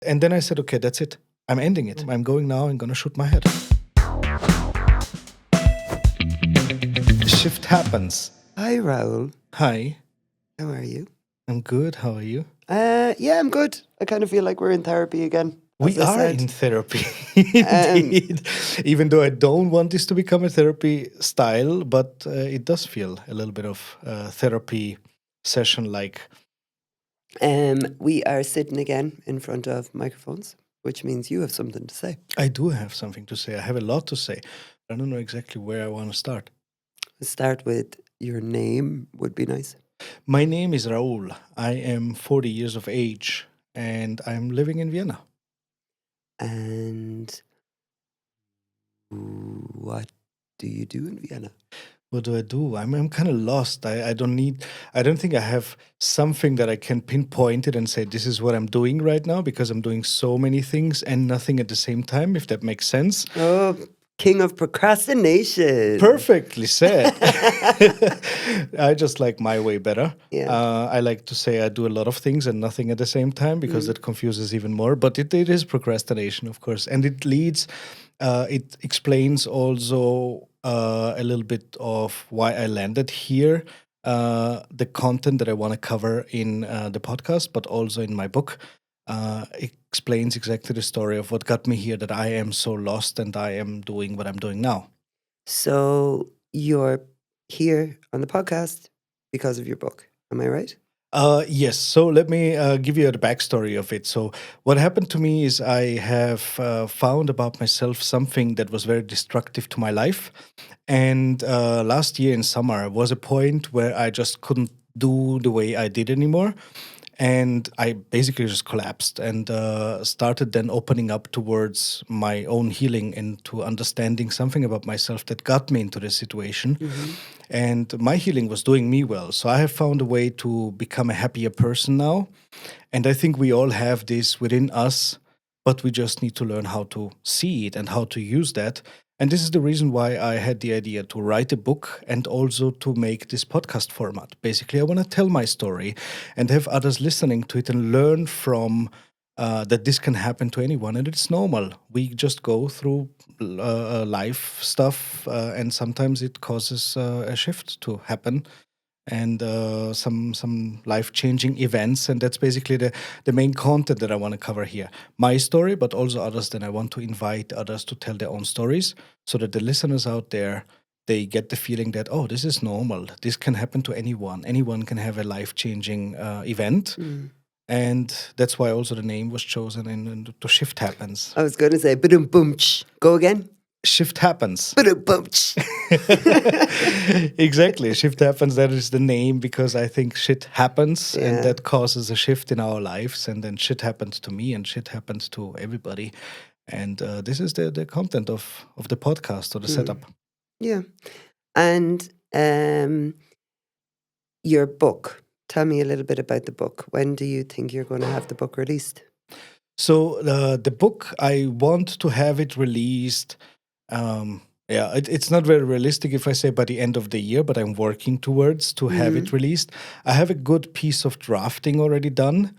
And then I said, okay, that's it. I'm ending it. I'm going now and going to shoot my head. Shift happens. Hi, Raoul. Hi, How are you? I'm good. How are you? Yeah, I'm good. I kind of feel like we're in therapy again. We as I are said. in therapy, indeed. Even though I don't want this to become a therapy style, but it does feel a little bit of therapy session like. We are sitting again in front of microphones, which means you have something to say. I do have something to say. I have a lot to say. I don't know exactly where I want to start. Let's start with your name would be nice. My name is Raul. I am 40 years of age and I'm living in Vienna. And what do you do in Vienna? What do I do? I'm kind of lost. I don't think I have something that I can pinpoint it and say, this is what I'm doing right now, because I'm doing so many things and nothing at the same time, if that makes sense. Oh, king of procrastination. Perfectly said. I just like my way better. Yeah. I like to say I do a lot of things and nothing at the same time, because that confuses even more. But it is procrastination, of course. And it explains also a little bit of why I landed here, the content that I want to cover in the podcast, but also in my book. Explains exactly the story of what got me here, that I am so lost and I am doing what I'm doing now. So you're here on the podcast because of your book. Am I right? Yes. So let me give you the backstory of it. So what happened to me is I have found about myself something that was very destructive to my life. And last year in summer was a point where I just couldn't do the way I did anymore. And I basically just collapsed and started then opening up towards my own healing and to understanding something about myself that got me into this situation. And my healing was doing me well. So I have found a way to become a happier person now. And I think we all have this within us, but we just need to learn how to see it and how to use that. And this is the reason why I had the idea to write a book and also to make this podcast format. Basically, I want to tell my story and have others listening to it and learn from that this can happen to anyone and it's normal. We just go through life stuff and sometimes it causes a shift to happen and some life-changing events, and that's basically the main content that I want to cover here. My story, but also others. Then I want to invite others to tell their own stories, so that the listeners out there, they get the feeling that, oh, this is normal. This can happen to anyone. Anyone can have a life-changing event. And that's why also the name was chosen, and the shift happens. I was going to say, boom, go again. Shift happens. Boom. Exactly. Shift happens. That is the name because I think shit happens Yeah. and that causes a shift in our lives. And then shit happened to me and shit happened to everybody. And this is the content of the podcast or the setup. Yeah. And your book. Tell me a little bit about the book. When do you think you're going to have the book released? So the book, I want to have it released. It's not very realistic if I say by the end of the year, but I'm working towards to have it released. I have a good piece of drafting already done,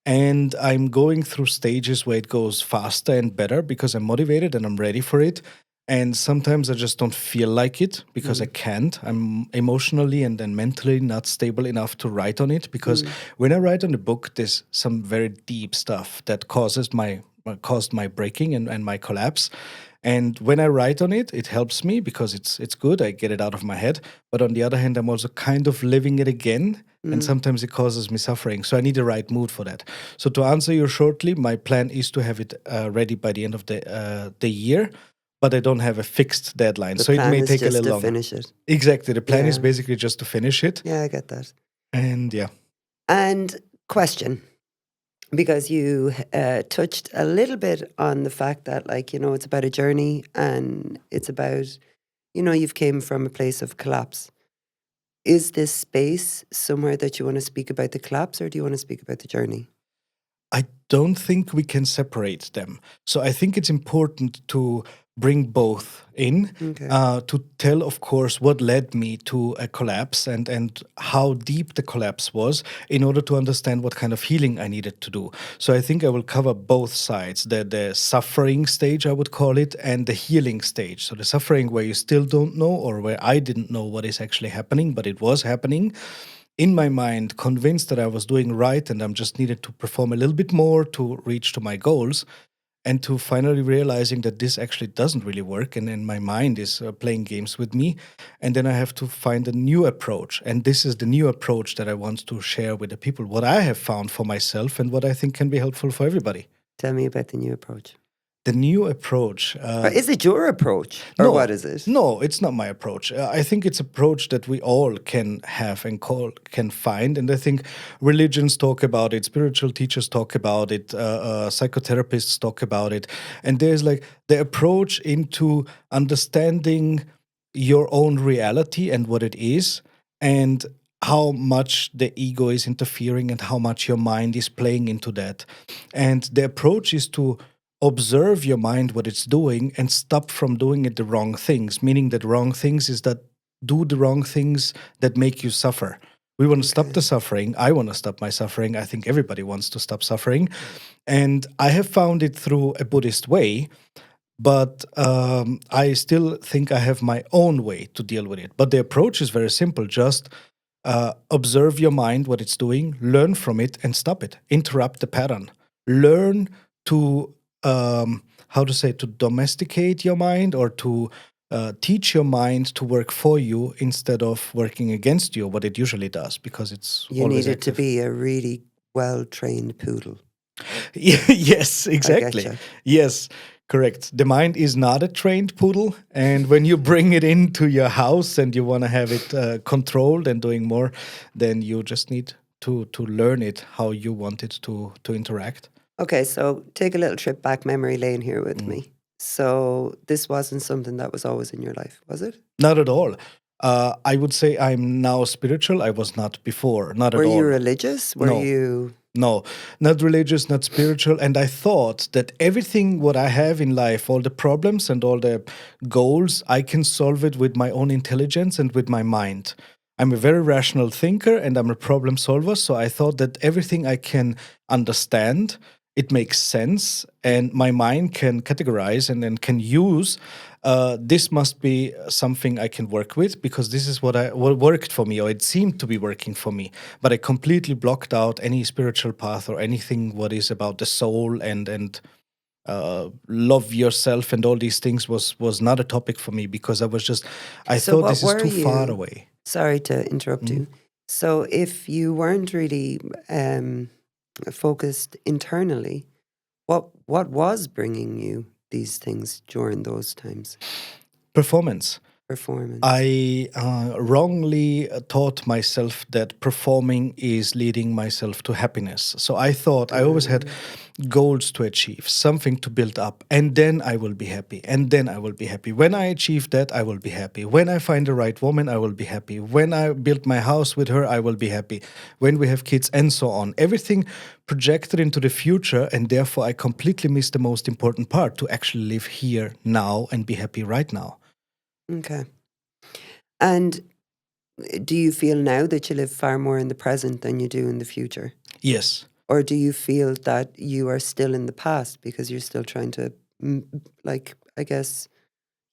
and I'm going through stages where it goes faster and better because I'm motivated and I'm ready for it. And sometimes I just don't feel like it because I can't. I'm emotionally and then mentally not stable enough to write on it because when I write on the book, there's some very deep stuff that caused my breaking and my collapse. And when I write on it, it helps me because it's good. I get it out of my head. But on the other hand, I'm also kind of living it again. And sometimes it causes me suffering. So I need the right mood for that. So to answer you shortly, my plan is to have it ready by the end of the year. But I don't have a fixed deadline. The So it plan may is take a just little to longer. finish it. Exactly. The plan is Yeah. basically just to finish it. Yeah, I get that. And yeah. And question, because you touched a little bit on the fact that, like, it's about a journey and it's about, you've came from a place of collapse. Is this space somewhere that you want to speak about the collapse, or do you want to speak about the journey? I don't think we can separate them. So I think it's important to bring both in Okay. to tell, of course, what led me to a collapse and how deep the collapse was in order to understand what kind of healing I needed to do. So I think I will cover both sides, the suffering stage, I would call it, and the healing stage. So the suffering where you still don't know, or where I didn't know what is actually happening, but it was happening in my mind, convinced that I was doing right and I'm just needed to perform a little bit more to reach to my goals, and to finally realizing that this actually doesn't really work, and then my mind is playing games with me, and then I have to find a new approach, and this is the new approach that I want to share with the people, what I have found for myself and what I think can be helpful for everybody. Tell me about the new approach. The new approach, Or is it your approach, or no, what is it? no, it's not my approach. I think it's approach that we all can have and can find, and I think religions talk about it, spiritual teachers talk about it, psychotherapists talk about it, and there's like the approach into understanding your own reality and what it is, and how much the ego is interfering and how much your mind is playing into that. And the approach is to observe your mind what it's doing and stop from doing it the wrong things, meaning that wrong things is that do the wrong things that make you suffer. We want to stop the suffering. I want to stop my suffering. I think everybody wants to stop suffering. And I have found it through a Buddhist way, but I still think I have my own way to deal with it. But the approach is very simple. Just observe your mind, what it's doing, learn from it, and stop it. Interrupt the pattern. Learn to how to say, to domesticate your mind, or to teach your mind to work for you instead of working against you, what it usually does, because it's You always needed to active. be a really well-trained poodle. Yes, I exactly. getcha. Yes, correct. The mind is not a trained poodle, and when you bring it into your house and you want to have it controlled and doing more, then you just need to learn it how you want it to interact. Okay, so take a little trip back memory lane here with me. So this wasn't something that was always in your life, was it? Not at all. I would say I'm now spiritual. I was not before. Not Were at you all. religious? Were No. you No, not religious, not spiritual. And I thought that everything what I have in life, all the problems and all the goals, I can solve it with my own intelligence and with my mind. I'm a very rational thinker and I'm a problem solver. So I thought that everything I can understand, it makes sense, and my mind can categorize and then can use. This must be something I can work with, because this is what worked for me, or it seemed to be working for me. But I completely blocked out any spiritual path or anything what is about the soul and love yourself and all these things was not a topic for me, because I So thought what this is were too far you? away. Sorry to interrupt you. So if you weren't really focused internally, what was bringing you these things during those times? Performance. Performance. I wrongly taught myself that performing is leading myself to happiness. So I thought I always had goals to achieve, something to build up, and then I will be happy. And then I will be happy. When I achieve that, I will be happy. When I find the right woman, I will be happy. When I build my house with her, I will be happy. When we have kids, and so on. Everything projected into the future, and therefore I completely missed the most important part, to actually live here now and be happy right now. Okay. And do you feel now that you live far more in the present than you do in the future? Yes. Or do you feel that you are still in the past because you're still trying to, like, I guess,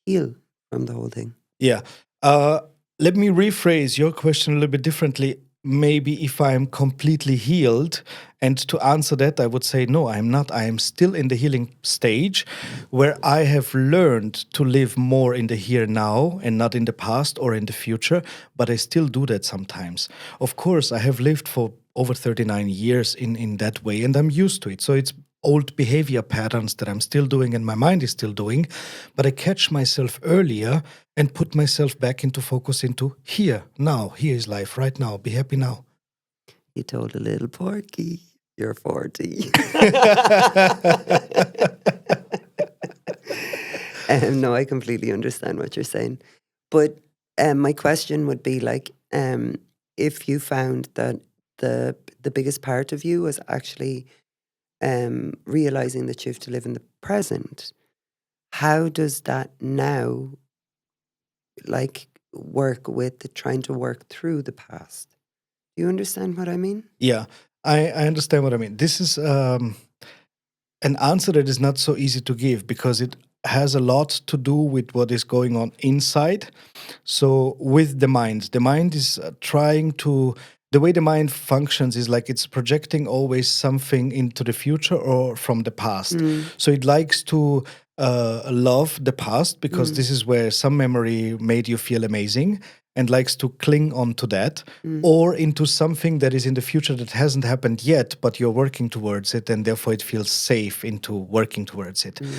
heal from the whole thing? Yeah. Uh, Let me rephrase your question a little bit differently. Maybe if I'm completely healed, and to answer that, I would say no, I'm not. I am still in the healing stage where I have learned to live more in the here now and not in the past or in the future, but I still do that sometimes. Of course, I have lived for over 39 years in that way, and I'm used to it. So it's old behavior patterns that I'm still doing and my mind is still doing, but I catch myself earlier and put myself back into focus into here, now, here is life, right now, be happy now. You told a little porky, you're 40. No, I completely understand what you're saying. But my question would be like, if you found that the biggest part of you was actually realizing that you have to live in the present, how does that now like work with the trying to work through the past? Do you understand what I mean? Yeah, I understand what I mean. This is an answer that is not so easy to give because it has a lot to do with what is going on inside. So, with the mind is trying to. The way the mind functions is like it's projecting always something into the future or from the past. Mm, So, it likes to love the past because mm, this is where some memory made you feel amazing and likes to cling on to that mm, or into something that is in the future that hasn't happened yet, but you're working towards it, and therefore it feels safe into working towards it. mm,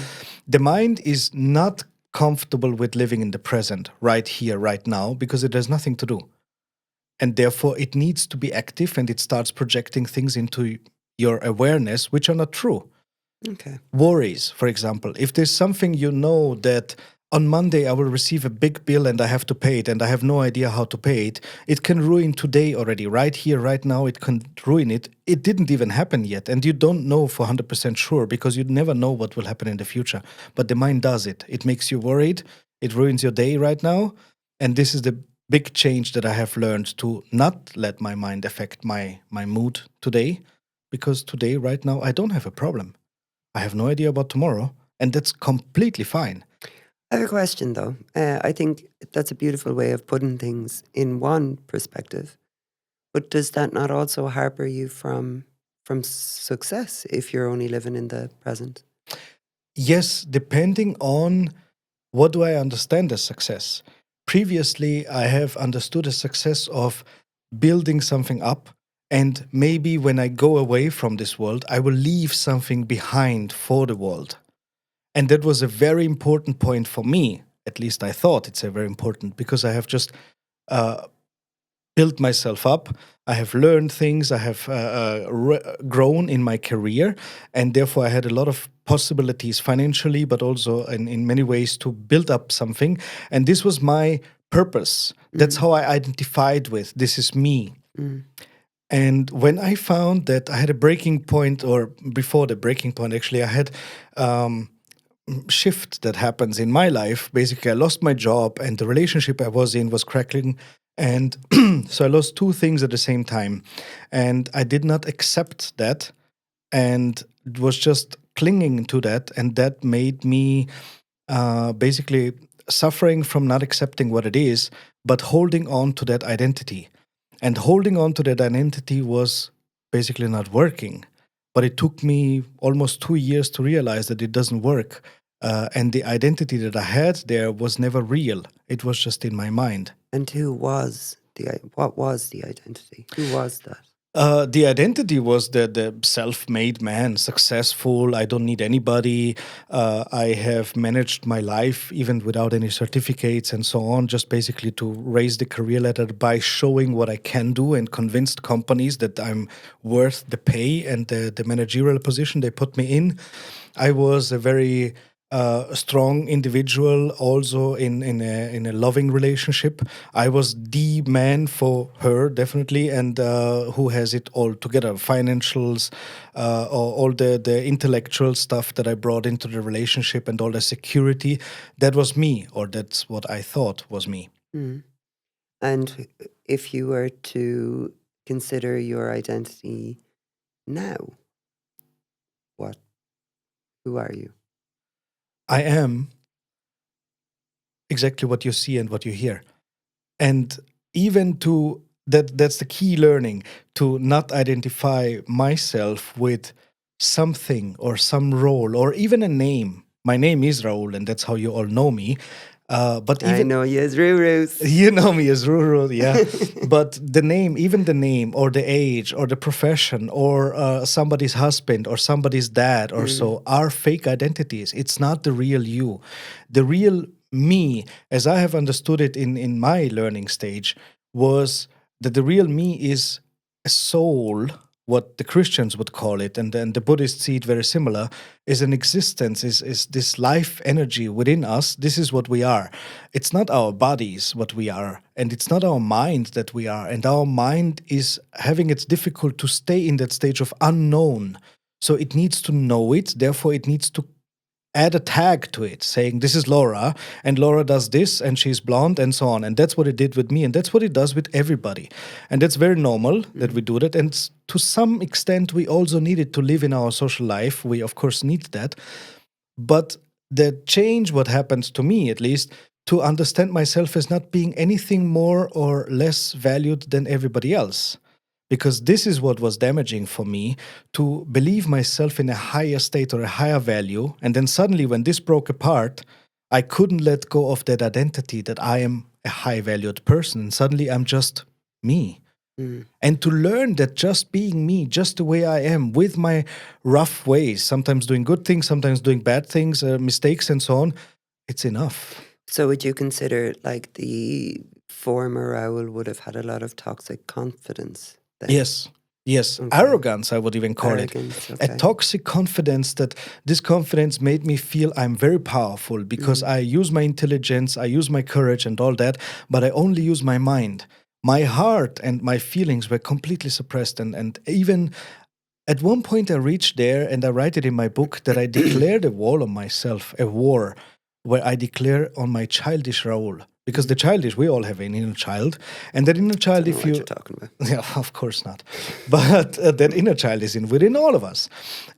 The mind is not comfortable with living in the present, right here, right now, because it has nothing to do. And therefore it needs to be active and it starts projecting things into your awareness which are not true. okay. Worries, for example, if there's something you know that on Monday I will receive a big bill and I have to pay it and I have no idea how to pay it, it can ruin today already. Right here, right now, it can ruin it. It didn't even happen yet. And you don't know for 100% sure because you never know what will happen in the future. But the mind does it. It makes you worried. It ruins your day right now. And this is the big change that I have learned to not let my mind affect my mood today because today, right now, I don't have a problem. I have no idea about tomorrow, and that's completely fine. I have a question though. I think that's a beautiful way of putting things in one perspective. But does that not also harbor you from success if you're only living in the present? Yes, depending on what do I understand as success. Previously, I have understood a success of building something up, and maybe when I go away from this world, I will leave something behind for the world. And that was a very important point for me. At least I thought it's a very important because I have just uh, built myself up. I have learned things. I have grown in my career, and therefore I had a lot of possibilities financially, but also in many ways to build up something. And this was my purpose. That's Mm, how I identified with this is me. mm, And when I found that I had a breaking point, or before the breaking point, actually, I had shift that happens in my life. Basically, I lost my job and the relationship I was in was crackling. And so I lost two things at the same time. And I did not accept that and was just clinging to that. And that made me basically suffering from not accepting what it is, but holding on to that identity. And holding on to that identity was basically not working. But it took me almost 2 years to realize that it doesn't work. And the identity that I had there was never real. It was just in my mind. and what was the identity? Who was that? The identity was the self-made man, successful. I don't need anybody. I have managed my life even without any certificates and so on, just basically to raise the career ladder by showing what I can do and convinced companies that I'm worth the pay and the managerial position they put me in. I was a very strong individual, also in a loving relationship. I was the man for her, definitely, and who has it all together: financials, all the intellectual stuff that I brought into the relationship, and all the security. That was me, or that's what I thought was me. Mm. And if you were to consider your identity now, what? Who are you? I am exactly what you see and what you hear. And even to that's the key learning, to not identify myself with something or some role or even a name. My name is Raul, and that's how you all know me. But I even know you as Rurus. you know me as Ruru, yeah. But the name, even the name or the age or the profession or somebody's husband or somebody's dad or Mm, so are fake identities. It's not the real you. The real me, as I have understood it in my learning stage, was that the real me is a soul, what the Christians would call it, and then the Buddhists see it very similar, is an existence, is this life energy within us. This is what we are. It's not our bodies what we are, and it's not our mind that we are. And our mind is having it difficult to stay in that stage of unknown. So it needs to know it, therefore it needs to add a tag to it saying this is Laura and Laura does this and she's blonde and so on. And that's what it did with me. And that's what it does with everybody. And that's very normal that we do that. And to some extent, we also need it to live in our social life. We, of course, need that. But the change, what happens to me at least, to understand myself as not being anything more or less valued than everybody else. Because this is what was damaging for me, to believe myself in a higher state or a higher value. And then suddenly, when this broke apart, I couldn't let go of that identity that I am a high valued person. And suddenly, I'm just me. And to learn that just being me, just the way I am, with my rough ways, sometimes doing good things, sometimes doing bad things, mistakes, and so on, it's enough. So would you consider like the former Raoul would have had a lot of toxic confidence then? Yes. Okay. Arrogance, I would even call Arrogance, it. okay. A toxic confidence, that this confidence made me feel I'm very powerful because I use my intelligence, I use my courage and all that, but I only use my mind. My heart and my feelings were completely suppressed. And even at one point I reached there, and I write it in my book, that I declared a war on myself, a war where I declare on my childish Raoul. Because the childish, we all have an inner child. And that inner child, I don't if know what you... you're talking about. Yeah, of course not. But that inner child is within all of us.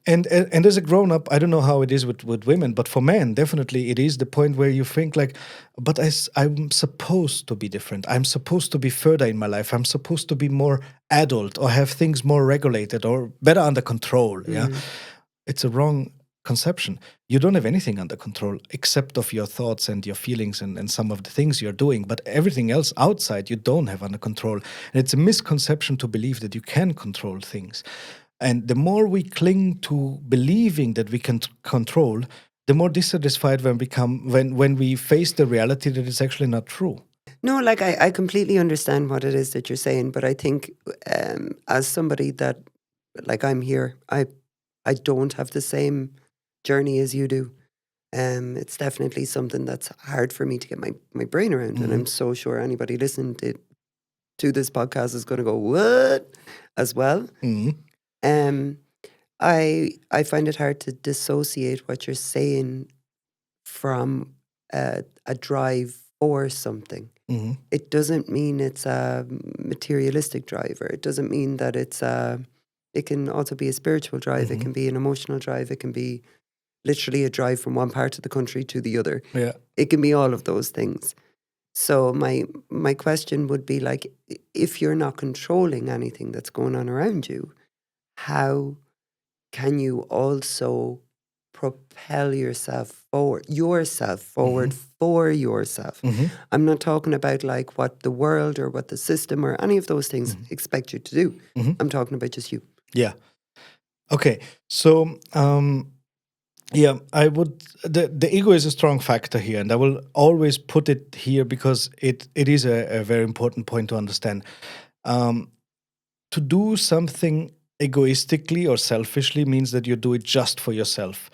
And as a grown-up, I don't know how it is with women, but for men, definitely it is the point where you think like, but I'm supposed to be different. I'm supposed to be further in my life. I'm supposed to be more adult or have things more regulated or better under control. Yeah, it's a wrong conception. You don't have anything under control except of your thoughts and your feelings and some of the things you're doing, but everything else outside you don't have under control. And it's a misconception to believe that you can control things. And the more we cling to believing that we can control, the more dissatisfied we become when we face the reality that it's actually not true. No, like I completely understand what it is that you're saying, but I think as somebody that, like I'm here, I don't have the same journey as you do. It's definitely something that's hard for me to get my brain around. And I'm so sure anybody listening to this podcast is going to go, what? As well. I find it hard to dissociate what you're saying from a drive for something. It doesn't mean it's a materialistic drive, or it doesn't mean that it can also be a spiritual drive. It can be an emotional drive. It can be literally a drive from one part of the country to the other. Yeah. It can be all of those things. So my question would be like, if you're not controlling anything that's going on around you, how can you also propel yourself forward for yourself? I'm not talking about like what the world or what the system or any of those things expect you to do. I'm talking about just you. Yeah. Okay. So, yeah, I would. The ego is a strong factor here, and I will always put it here because it is a very important point to understand. To do something egoistically or selfishly means that you do it just for yourself.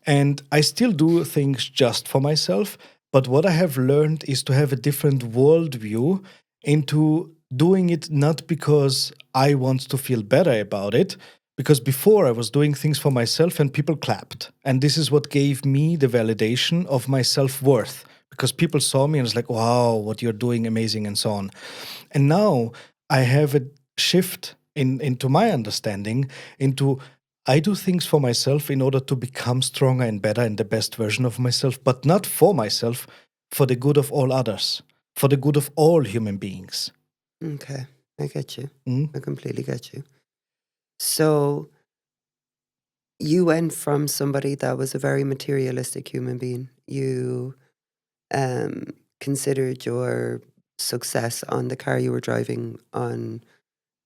And I still do things just for myself, but what I have learned is to have a different worldview into doing it not because I want to feel better about it, because before I was doing things for myself and people clapped. And this is what gave me the validation of my self-worth, because people saw me and was like, wow, what you're doing, amazing, and so on. And now I have a shift into my understanding into I do things for myself in order to become stronger and better and the best version of myself, but not for myself, for the good of all others, for the good of all human beings. Okay, I get you. I completely get you. So you went from somebody that was a very materialistic human being. You considered your success on the car you were driving, on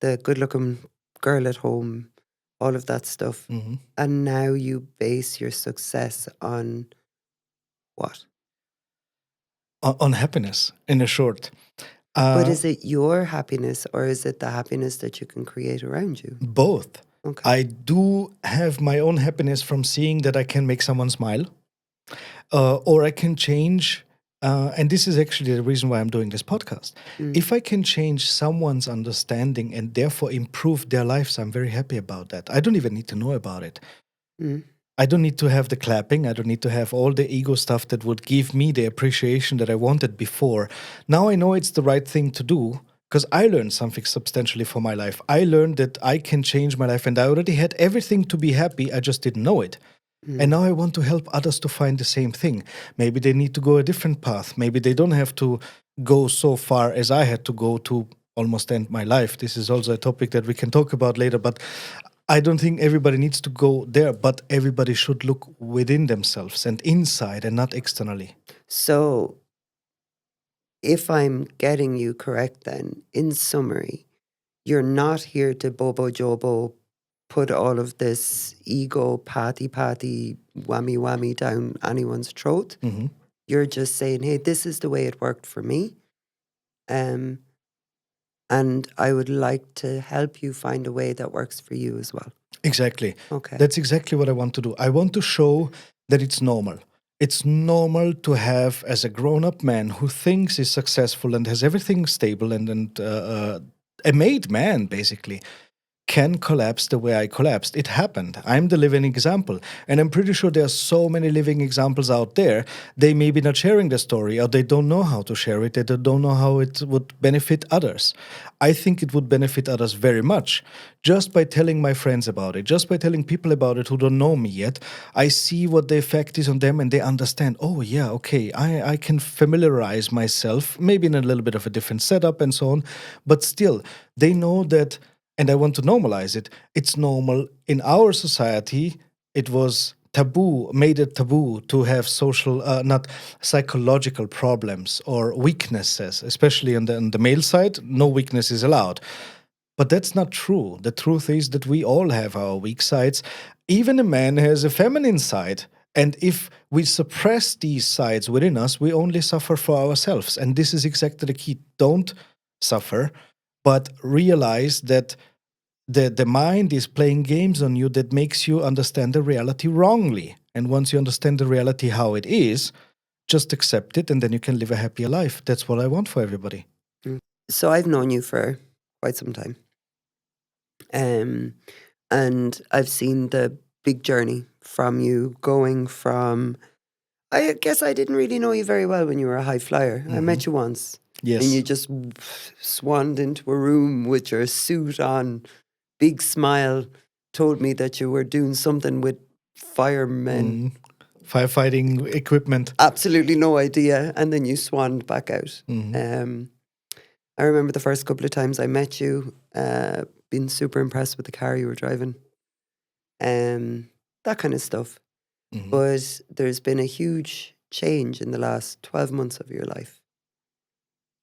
the good-looking girl at home, all of that stuff. And now you base your success on what? On happiness, in a short. But is it your happiness, or is it the happiness that you can create around you? Both. Okay. I do have my own happiness from seeing that I can make someone smile, or I can change. And this is actually the reason why I'm doing this podcast. If I can change someone's understanding and therefore improve their lives, I'm very happy about that. I don't even need to know about it. I don't need to have the clapping. I don't need to have all the ego stuff that would give me the appreciation that I wanted before. Now I know it's the right thing to do because I learned something substantially for my life. I learned that I can change my life and I already had everything to be happy. I just didn't know it. And now I want to help others to find the same thing. Maybe they need to go a different path. Maybe they don't have to go so far as I had to go to almost end my life. This is also a topic that we can talk about later, but I don't think everybody needs to go there, but everybody should look within themselves and inside and not externally. So, if I'm getting you correct, then in summary, you're not here to bobo jobo put all of this ego patty whammy whammy down anyone's throat. Hmm. You're just saying, hey, this is the way it worked for me. And I would like to help you find a way that works for you as well. Exactly. Okay. That's exactly what I want to do. I want to show that it's normal. It's normal to have, as a grown-up man who thinks is successful and has everything stable and a made man, basically, can collapse the way I collapsed. It happened. I'm the living example. And I'm pretty sure there are so many living examples out there. They may be not sharing the story or they don't know how to share it. They don't know how it would benefit others. I think it would benefit others very much. Just by telling my friends about it, just by telling people about it who don't know me yet, I see what the effect is on them and they understand, oh yeah, okay, I can familiarize myself, maybe in a little bit of a different setup and so on. But still, they know that. And I want to normalize it. It's normal. In our society, it was taboo, made it taboo to have social, not psychological problems or weaknesses, especially on the male side. No weakness is allowed. But that's not true. The truth is that we all have our weak sides. Even a man has a feminine side. And if we suppress these sides within us, we only suffer for ourselves. And this is exactly the key. Don't suffer, but realize that the mind is playing games on you that makes you understand the reality wrongly. And once you understand the reality how it is, just accept it and then you can live a happier life. That's what I want for everybody. So I've known you for quite some time. And I've seen the big journey from you going from, I guess I didn't really know you very well when you were a high flyer. I met you once. Yes. And you just swanned into a room with your suit on, big smile, told me that you were doing something with firemen. Firefighting equipment. Absolutely no idea. And then you swanned back out. I remember the first couple of times I met you, being super impressed with the car you were driving. That kind of stuff. But there's been a huge change in the last 12 months of your life.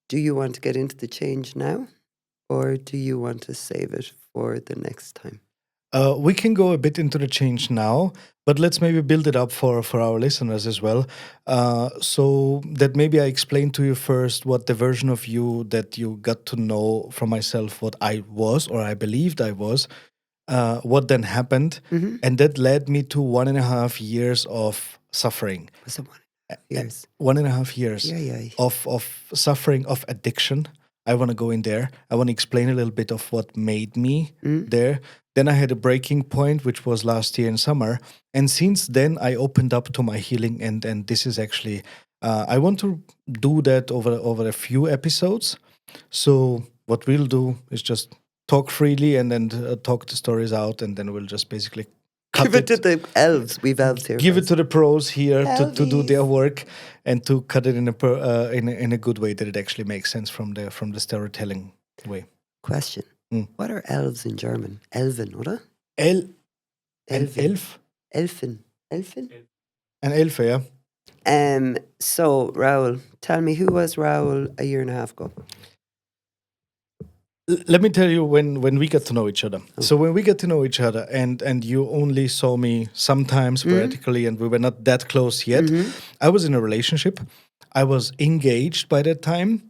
Do you want to get into the change now, or do you want to save it for the next time? We can go a bit into the change now, but let's maybe build it up for our listeners as well. So that maybe I explain to you first what the version of you that you got to know from myself, what I was or I believed I was, what then happened. And that led me to 1.5 years of suffering. Was it 1.5 years? 1.5 years Yeah. of suffering, of addiction. I want to go in there. I want to explain a little bit of what made me there. Then I had a breaking point, which was last year in summer. And since then, I opened up to my healing. And this is actually, I want to do that over a few episodes. So what we'll do is just talk freely and then talk the stories out. And then we'll just basically give it to the elves. We've elves here. Give it to the pros here to do their work and to cut it in a good way that it actually makes sense from the storytelling way. Question: What are elves in German? Elven, oder? An Elven. elf? Elfen. An elf, yeah. So, Raoul, tell me, who was Raoul a year and a half ago? Let me tell you when we got to know each other. So when we got to know each other and you only saw me sometimes sporadically and we were not that close yet, I was in a relationship. I was engaged by that time.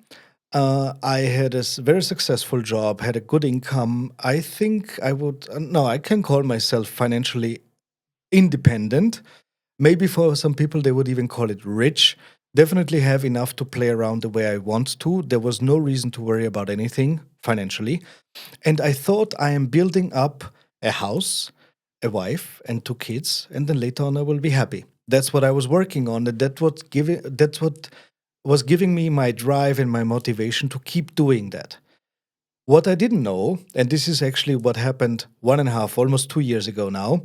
I had a very successful job, had a good income. I think I can call myself financially independent. Maybe for some people they would even call it rich. Definitely have enough to play around the way I want to. There was no reason to worry about anything financially. And I thought I am building up a house. a wife and 2 kids, and then later on I will be happy. That's what I was working on, and that's what was giving me my drive and my motivation to keep doing that. What I didn't know, and this is actually what happened 1.5, almost 2 years ago now,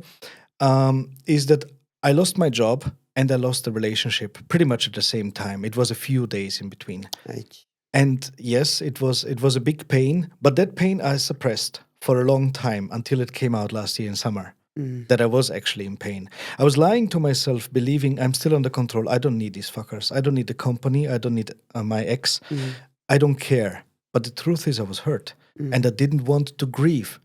is that I lost my job and I lost the relationship pretty much at the same time. It was a few days in between. Right. And yes, it was a big pain, but that pain I suppressed for a long time until it came out last year in summer Mm. that I was actually in pain. I was lying to myself, believing I'm still under control. I don't need these fuckers. I don't need the company. I don't need my ex. Mm. I don't care. But the truth is, I was hurt Mm. and I didn't want to grieve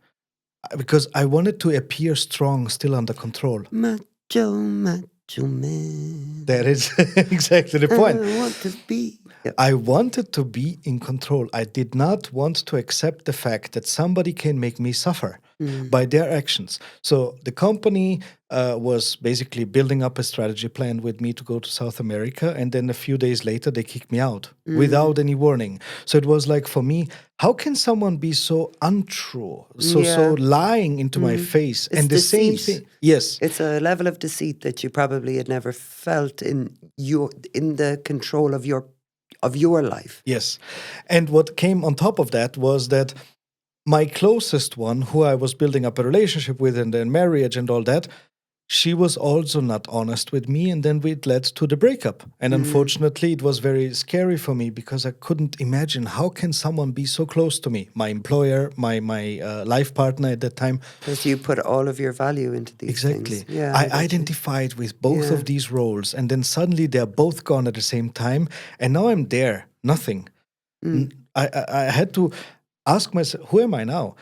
because I wanted to appear strong, still under control. Macho man. That is exactly the point. I want to be. Yep. I wanted to be in control. I did not want to accept the fact that somebody can make me suffer Mm. by their actions. So the company was basically building up a strategy plan with me to go to South America. And then a few days later, they kicked me out without any warning. So it was like, for me, how can someone be so untrue, so Yeah. lying into my face? It's And the same deceit. thing. Yes. It's a level of deceit that you probably had never felt in the control of your life. Yes. And what came on top of that was that my closest one, who I was building up a relationship with and then marriage and all that, she was also not honest with me. And then it led to the breakup. And unfortunately, it was very scary for me because I couldn't imagine how can someone be so close to me, my employer, my life partner at that time. Because you put all of your value into these Exactly. things. Yeah, I get you. identified with both Yeah. of these roles, and then suddenly they're both gone at the same time, and now I'm there, nothing. I had to ask myself, who am I now?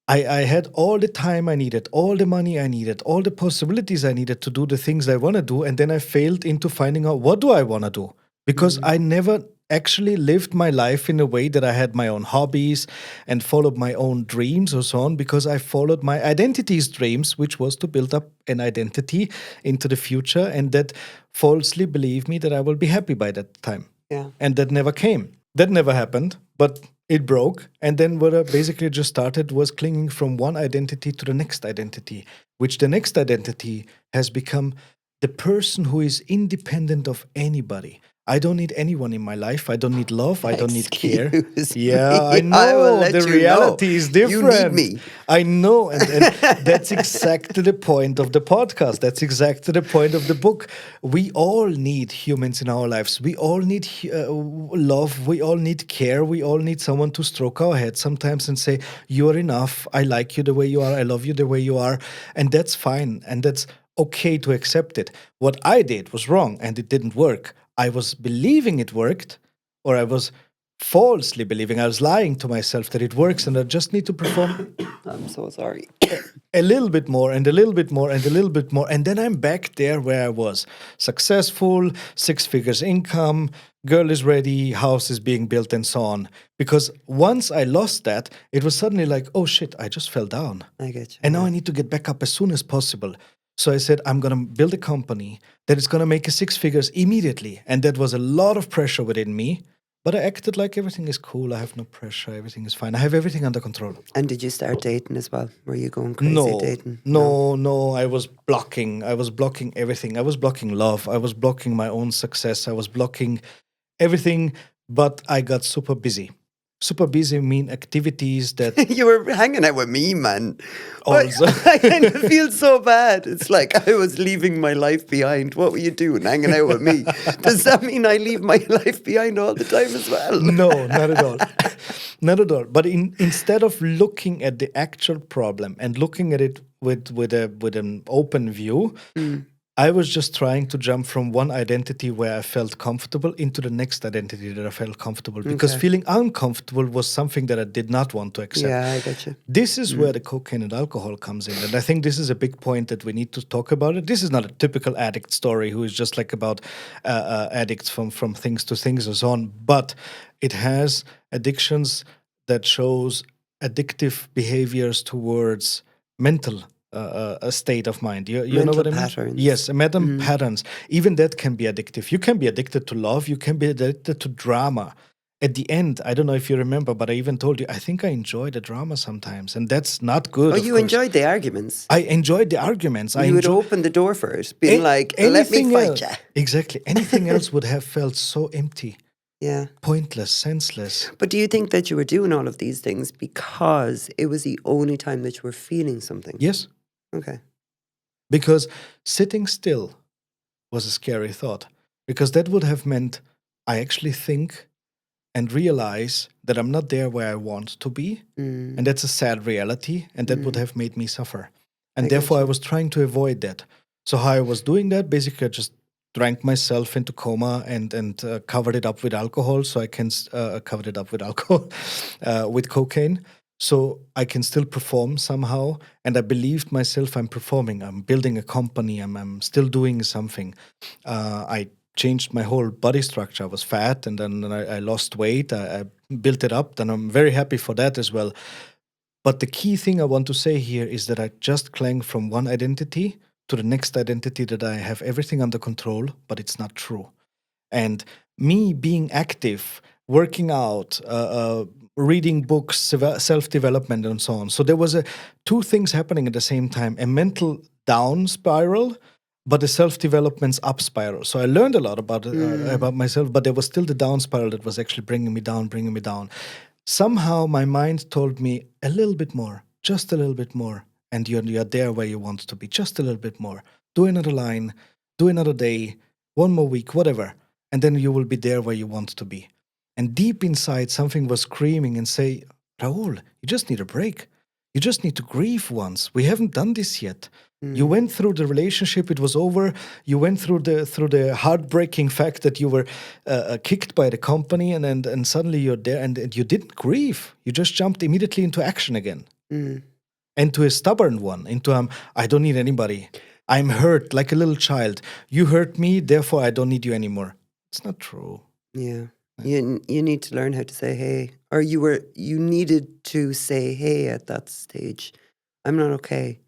I had all the time I needed, all the money I needed, all the possibilities I needed to do the things I want to do, and then I failed into finding out what do I want to do because I never actually lived my life in a way that I had my own hobbies and followed my own dreams or so on, because I followed my identity's dreams, which was to build up an identity into the future, and that falsely believed me that I will be happy by that time. Yeah. And that never came. That never happened, but it broke. And then what I basically just started was clinging from one identity to the next identity, which the next identity has become the person who is independent of anybody. I don't need anyone in my life. I don't need love. I don't need care. Excuse Yeah, me. I know. I will let The you know. reality is You different. need me. I know. And that's exactly the point of the podcast. That's exactly the point of the book. We all need humans in our lives. We all need love. We all need care. We all need someone to stroke our head sometimes and say, you are enough. I like you the way you are. I love you the way you are. And that's fine. And that's okay to accept it. What I did was wrong and it didn't work. I was believing it worked, or I was falsely believing, I was lying to myself that it works and I just need to perform I'm so sorry. a little bit more and a little bit more and a little bit more. And then I'm back there where I was successful, 6 figures income, girl is ready, house is being built, and so on. Because once I lost that, it was suddenly like, oh shit, I just fell down. I get you. And now I need to get back up as soon as possible. So I said, I'm going to build a company that is going to make 6 figures immediately. And that was a lot of pressure within me. But I acted like everything is cool. I have no pressure. Everything is fine. I have everything under control. And did you start dating as well? Were you going crazy No, dating? no. I was blocking. I was blocking everything. I was blocking love. I was blocking my own success. I was blocking everything. But I got super busy. Super busy mean activities that You were hanging out with me, man. also. I kind of feel so bad. It's like I was leaving my life behind. What were you doing, hanging out with me? Does that mean I leave my life behind all the time as well? No, not at all. Not at all. But instead of looking at the actual problem and looking at it with an open view, I was just trying to jump from one identity where I felt comfortable into the next identity that I felt comfortable. Because Okay. feeling uncomfortable was something that I did not want to accept. Yeah, I get you. This is where the cocaine and alcohol comes in. And I think this is a big point that we need to talk about it. This is not a typical addict story who is just like about addicts from things to things and so on. But it has addictions that shows addictive behaviors towards mental a state of mind. You know Mental what I mean? patterns. Yes, mental patterns. Even that can be addictive. You can be addicted to love. You can be addicted to drama. at the end, I don't know if you remember, but I even told you, I think I enjoy the drama sometimes, and that's not good. Oh, of you course. enjoyed the arguments. I enjoyed the arguments. I You would enjoy open the door for it, being like, "Let me anything fight else. you." Exactly. Anything else would have felt so empty, Yeah. pointless, senseless. But do you think that you were doing all of these things because it was the only time that you were feeling something? Yes, Okay. because sitting still was a scary thought, because that would have meant I actually think and realize that I'm not there where I want to be. Mm, And that's a sad reality, and that would Mm. have made me suffer. And I therefore, I gotcha. was trying to avoid that. So, how I was doing that, basically, I just drank myself into coma and covered it up with alcohol. So I can covered it up with alcohol, with cocaine. So I can still perform somehow. And I believed myself I'm performing. I'm building a company. I'm still doing something. I changed my whole body structure. I was fat, and then I lost weight. I built it up, and I'm very happy for that as well. But the key thing I want to say here is that I just clang from one identity to the next identity, that I have everything under control, but it's not true. And me being active, working out, reading books, self development, and so on. So there was two things happening at the same time: a mental down spiral, but a self development's up spiral. So I learned a lot about myself, but there was still the down spiral that was actually bringing me down, bringing me down. Somehow my mind told me a little bit more, just a little bit more, and you're there where you want to be, just a little bit more. Do another line, do another day, one more week, whatever, and then you will be there where you want to be. And deep inside, something was screaming and say, Raul, you just need a break. You just need to grieve once. We haven't done this yet. You went through the relationship; it was over. You went through the heartbreaking fact that you were kicked by the company, and suddenly you're there, and you didn't grieve. You just jumped immediately into action again, and to a stubborn one, into I don't need anybody. I'm hurt like a little child. You hurt me, therefore I don't need you anymore. It's not true. Yeah. You need to learn how to say hey, or you needed to say hey at that stage. I'm not okay.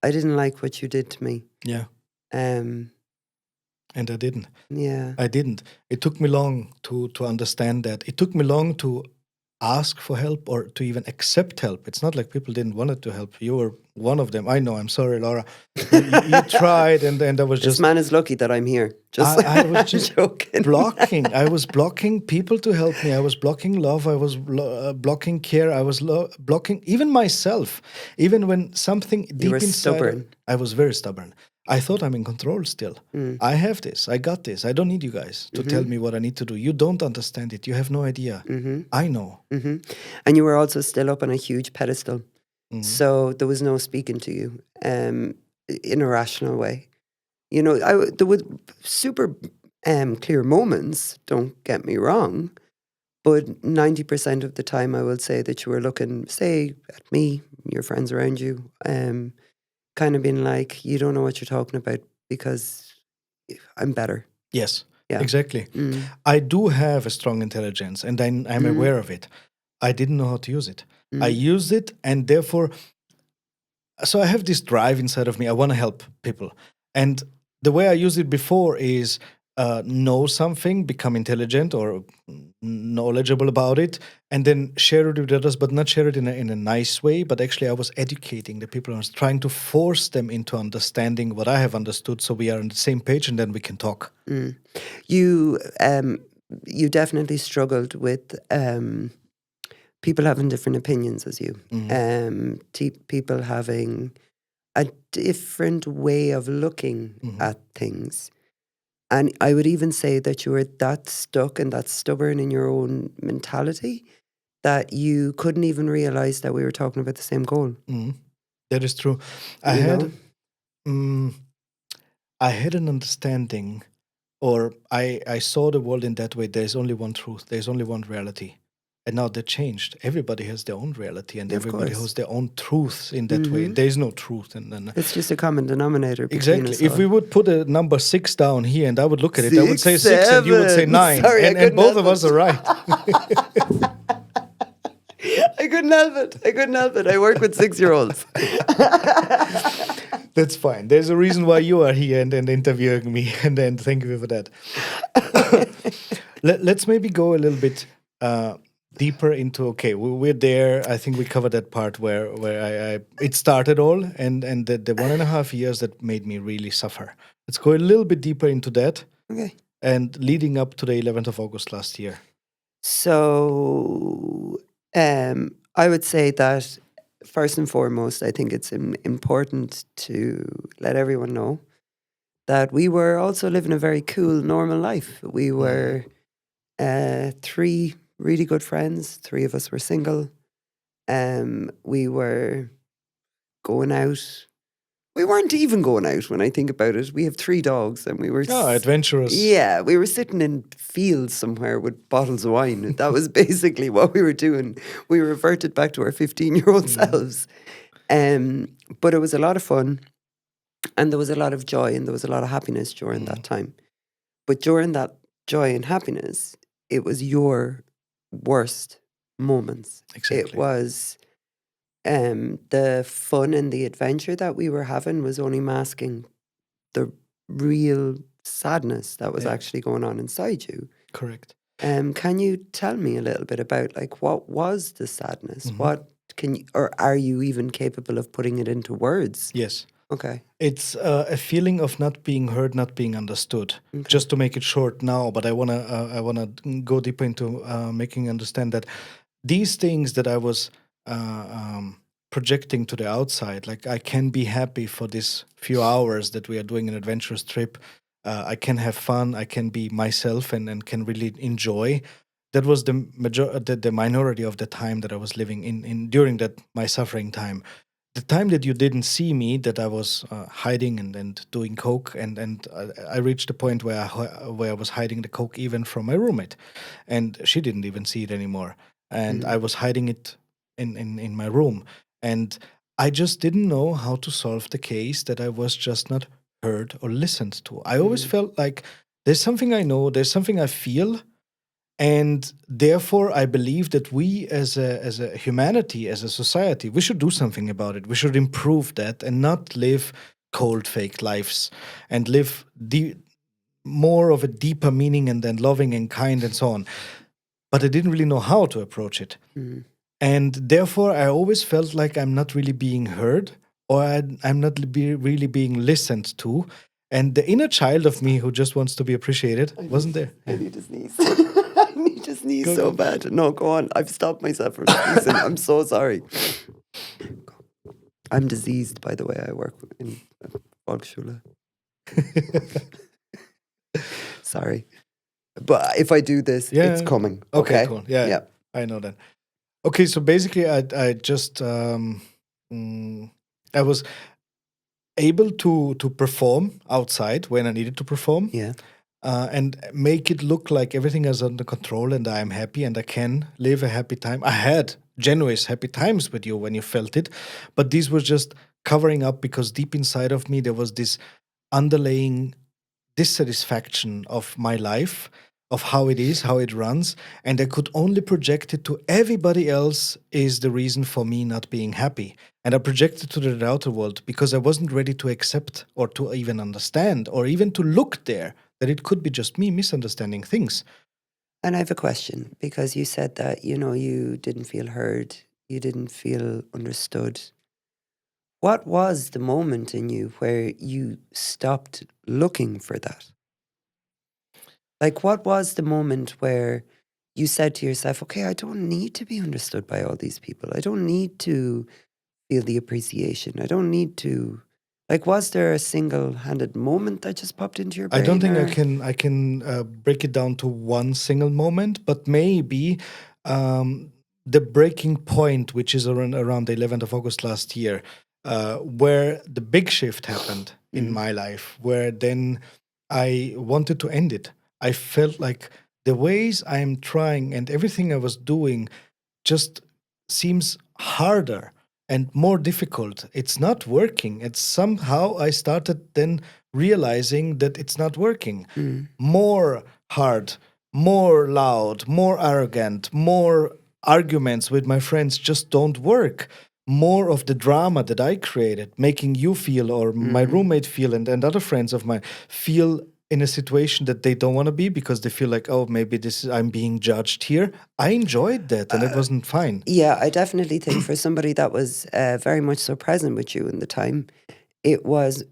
I didn't like what you did to me. Yeah, Um. and I didn't. Yeah. I didn't. It took me long to understand that. It took me long to ask for help or to even accept help. It's not like people didn't want to help. You were one of them. I know. I'm sorry, Laura. You tried, and I was This just man is lucky that I'm here. Just I was just joking. blocking. I was blocking people to help me. I was blocking love. I was blocking care. I was blocking even myself. Even when something deep were inside, stubborn. I was very stubborn. I thought I'm in control still. I have this. I got this. I don't need you guys to tell me what I need to do. You don't understand it. You have no idea. I know. And you were also still up on a huge pedestal. So there was no speaking to you in a rational way. You know, there were super clear moments, don't get me wrong, but 90% of the time I will say that you were looking, say, at me, your friends around you, kind of being like, you don't know what you're talking about because I'm better. Yes, Yeah. exactly. I do have a strong intelligence, and I'm aware of it. I didn't know how to use it. I used it, and therefore, so I have this drive inside of me. I want to help people. And the way I used it before is know something, become intelligent or knowledgeable about it, and then share it with others, but not share it in a nice way. But actually, I was educating the people. I was trying to force them into understanding what I have understood, so we are on the same page, and then we can talk. You definitely struggled with people having different opinions as you. People having a different way of looking at things. And I would even say that you were that stuck and that stubborn in your own mentality that you couldn't even realize that we were talking about the same goal. That is true. I had an understanding, or I saw the world in that way. There's only one truth. There's only one reality. And now that changed. Everybody has their own reality, and everybody has their own truths in that way. There is no truth. And it's just a common denominator between exactly. us If all. we would put a number 6 down here, and I would look at it, I would say 6, 6, and you would say 7. 9. Sorry, and both of us are right. I couldn't help it. I work with 6-year-olds. That's fine. There's a reason why you are here and interviewing me, and then thank you for that. Let's maybe go a little bit uh, deeper into, okay, we're there. I think we covered that part where I it started all, and the 1.5 years that made me really suffer. Let's go a little bit deeper into that, Okay. and leading up to the 11th of August last year. So I would say that first and foremost, I think it's important to let everyone know that we were also living a very cool, normal life. We were three really good friends. Three of us were single. We were going out. We weren't even going out when I think about it. We have 3 dogs and we were Oh, adventurous. yeah, we were sitting in fields somewhere with bottles of wine. That was basically what we were doing. We reverted back to our 15-year-old selves. But it was a lot of fun and there was a lot of joy and there was a lot of happiness during that time. But during that joy and happiness, it was your worst moments. Exactly. It was the fun and the adventure that we were having was only masking the real sadness that was Yeah. actually going on inside you. Correct. Can you tell me a little bit about like what was the sadness? Mhm. What can you, or are you even capable of putting it into words? Yes. Okay. It's a feeling of not being heard, not being understood. Okay. Just to make it short now, but I wanna go deeper into making understand that these things that I was projecting to the outside, like I can be happy for this few hours that we are doing an adventurous trip. I can have fun. I can be myself and can really enjoy. That was the minority of the time that I was living in during that my suffering time. The time that you didn't see me, that I was hiding and doing coke, and I reached the point where I was hiding the coke even from my roommate, and she didn't even see it anymore, and I was hiding it in my room, and I just didn't know how to solve the case that I was just not heard or listened to. I always felt like there's something I know, there's something I feel, and therefore I believe that we as a humanity, as a society, we should do something about it. We should improve that and not live cold fake lives, and live more of a deeper meaning and then loving and kind and so on. But I didn't really know how to approach it. And therefore I always felt like I'm not really being heard, or I'm not really being listened to. And the inner child of me who just wants to be appreciated wasn't there. I need to sneeze. I need to sneeze so bad. No, go on. I've stopped myself from sneezing. I'm so sorry. I'm diseased, by the way. I work in Volksschule. Sorry. But if I do this, it's coming. Okay, Okay. cool. Yeah, I know that. Okay, so basically, I just I was able to perform outside when I needed to perform. Yeah. And make it look like everything is under control and I am happy and I can live a happy time. I had genuine happy times with you when you felt it, but these were just covering up because deep inside of me there was this underlying dissatisfaction of my life, of how it is, how it runs, and I could only project it to everybody else is the reason for me not being happy. And I projected to the outer world because I wasn't ready to accept or to even understand or even to look there that it could be just me misunderstanding things. And I have a question because you said that, you didn't feel heard, you didn't feel understood. What was the moment in you where you stopped looking for that? Like, what was the moment where you said to yourself, okay, I don't need to be understood by all these people. I don't need to feel the appreciation. I don't need to. Like, was there a single-handed moment that just popped into your brain? I don't think or- I can break it down to one single moment, but maybe the breaking point, which is around the 11th of August last year, where the big shift happened in my life, where then I wanted to end it. I felt like the ways I'm trying and everything I was doing just seems harder and more difficult. It's not working. It's somehow I started then realizing that it's not working. More hard, more loud, more arrogant, more arguments with my friends just don't work. More of the drama that I created, making you feel or my roommate feel and other friends of mine feel in a situation that they don't want to be because they feel like, oh, maybe this is I'm being judged here. I enjoyed that, and it wasn't fine. Yeah, I definitely think for somebody that was very much so present with you in the time, it was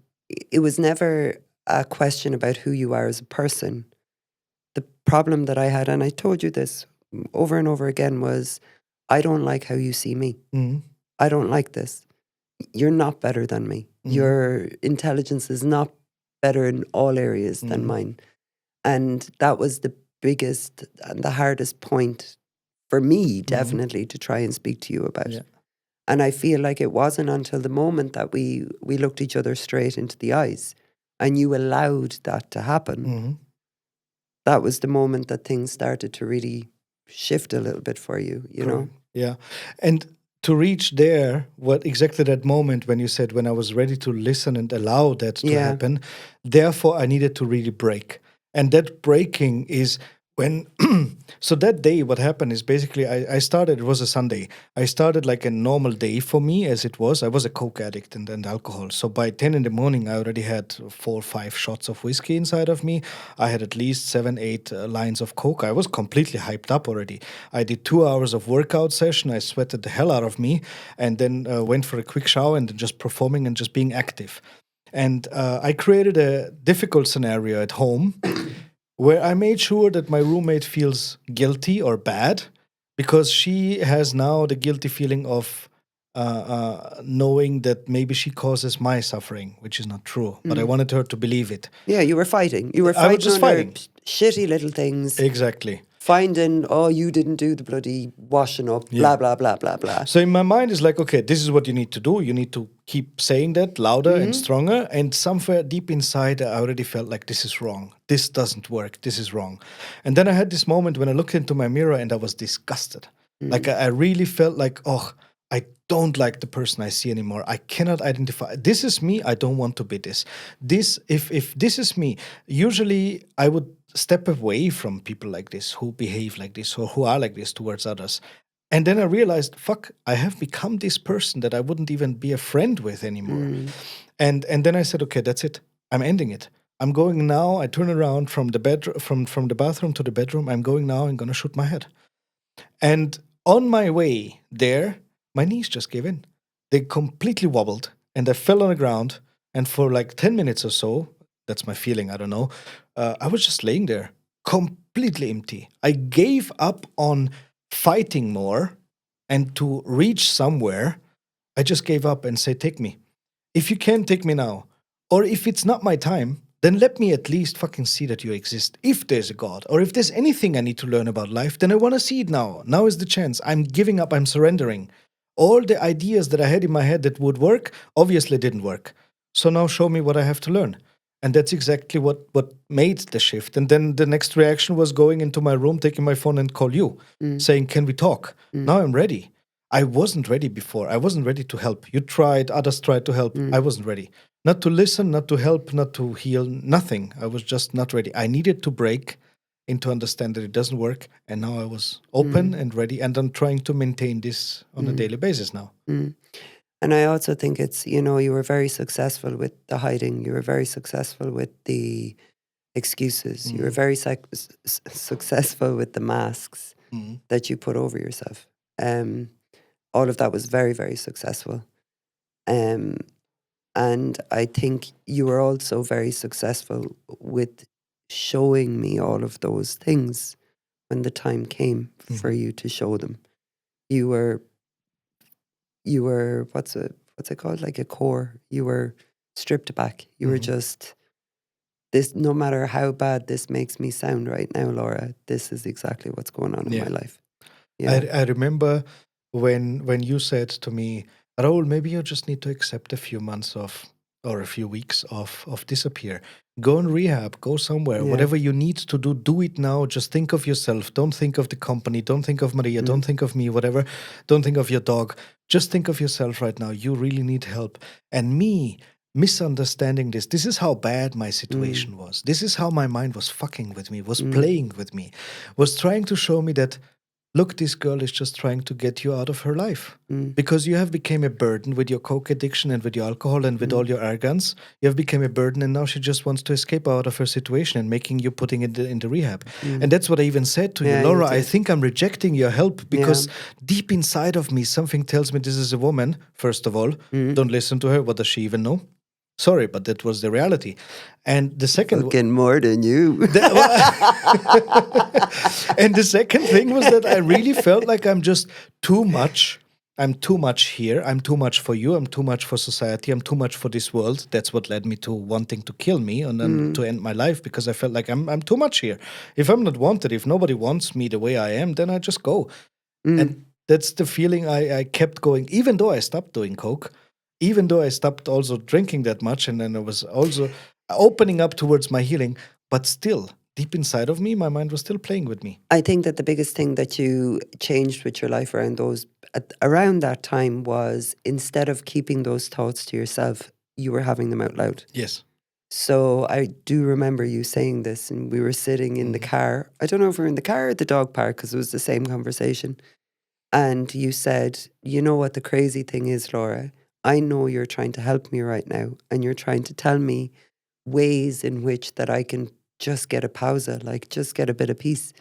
never a question about who you are as a person. The problem that I had, and I told you this over and over again, was I don't like how you see me. Mhm. I don't like this. You're not better than me. Mhm. Your intelligence is not better in all areas than Mhm. mine. And that was the biggest and the hardest point for me, definitely, to try and speak to you about. Yeah. And I feel like it wasn't until the moment that we looked each other straight into the eyes and you allowed that to happen. Mhm. That was the moment that things started to really shift a little bit for you, you know? Yeah. And to reach there, what exactly that moment when you said, when I was ready to listen and allow that to Yeah. happen, therefore I needed to really break. And that breaking is when, so that day, what happened is basically I started, it was a Sunday. I started like a normal day for me as it was. I was a Coke addict and alcohol. So by 10 in the morning, I already had 4 or 5 shots of whiskey inside of me. I had at least 7, 8 lines of Coke. I was completely hyped up already. I did 2 hours of workout session. I sweated the hell out of me and then went for a quick shower and then just performing and just being active. And I created a difficult scenario at home where I made sure that my roommate feels guilty or bad because she has now the guilty feeling of knowing that maybe she causes my suffering, which is not true. But I wanted her to believe it. Yeah, you were fighting. You were I was fighting just under fighting. shitty little things. Exactly. Finding, oh, you didn't do the bloody washing up, blah, blah, blah, blah, blah. So in my mind, it's like, okay, this is what you need to do. You need to keep saying that louder and stronger. And somewhere deep inside, I already felt like this is wrong. This doesn't work. This is wrong. And then I had this moment when I looked into my mirror and I was disgusted. Like I really felt like, oh, I don't like the person I see anymore. I cannot identify. This is me. I don't want to be this. If this is me, usually I would step away from people like this who behave like this or who are like this towards others. And then I realized, fuck, I have become this person that I wouldn't even be a friend with anymore. And then I said, okay, that's it. I'm ending it. I'm going now. I turn around from the bedroom, from the bathroom to the bedroom. I'm going now. I'm gonna shoot my head. And on my way there, my knees just gave in. They completely wobbled and I fell on the ground. And for like 10 minutes or so, that's my feeling, I don't know, I was just laying there, completely empty. I gave up on fighting more and to reach somewhere. I just gave up and said, take me. If you can't take me now, or if it's not my time, then let me at least fucking see that you exist. If there's a God, or if there's anything I need to learn about life, then I want to see it now. Now is the chance. I'm giving up. I'm surrendering. All the ideas that I had in my head that would work obviously didn't work. So now show me what I have to learn. And that's exactly what made the shift. And then the next reaction was going into my room, taking my phone and call you, saying, can we talk? Now I'm ready. I wasn't ready before. I wasn't ready to help. You tried, others tried to help. I wasn't ready. Not to listen, not to help, not to heal, nothing. I was just not ready. I needed to break and to understand that it doesn't work. And now I was open and ready. And I'm trying to maintain this on a daily basis now. And I also think it's, you know, you were very successful with the hiding. You were very successful with the excuses. You were very successful with the masks that you put over yourself. All of that was very, very successful. And I think you were also very successful with showing me all of those things when the time came for you to show them. You were what's it called, like a core. You were stripped back. You were just this. No matter how bad this makes me sound right now, Laura, this is exactly what's going on in my life. Yeah. I remember when you said to me, Raul, maybe you just need to accept a few months of or a few weeks of disappear. Go on rehab, go somewhere. Whatever you need to do it now. Just think of yourself. Don't think of the company. Don't think of Maria. Don't think of me, whatever. Don't think of your dog. Just think of yourself right now. You really need help. And me misunderstanding this. This is how bad my situation was. This is how my mind was fucking with me, was playing with me, was trying to show me that, look, this girl is just trying to get you out of her life because you have become a burden with your coke addiction and with your alcohol and with all your arrogance. You have become a burden, and now she just wants to escape out of her situation and making you putting it into rehab. And that's what I even said to Yeah, you, you Laura. I did. think I'm rejecting your help because deep inside of me, something tells me this is a woman. First of all, don't listen to her. What does she even know? Sorry, but that was the reality. And the second, Fucking more than you. and the second thing was that I really felt like I'm just too much. I'm too much here. I'm too much for you. I'm too much for society. I'm too much for this world. That's what led me to wanting to kill me and then to end my life because I felt like I'm too much here. If I'm not wanted, if nobody wants me the way I am, then I just go. And that's the feeling I kept going, even though I stopped doing coke, even though I stopped also drinking that much, and then I was also opening up towards my healing, but still, deep inside of me, my mind was still playing with me. I think that the biggest thing that you changed with your life around that time was instead of keeping those thoughts to yourself, you were having them out loud. Yes. So I do remember you saying this, and we were sitting in the car. I don't know if we were in the car or the dog park because it was the same conversation. And you said, you know what the crazy thing is, Laura? I know you're trying to help me right now, and you're trying to tell me ways in which that I can just get a pausa, like just get a bit of peace.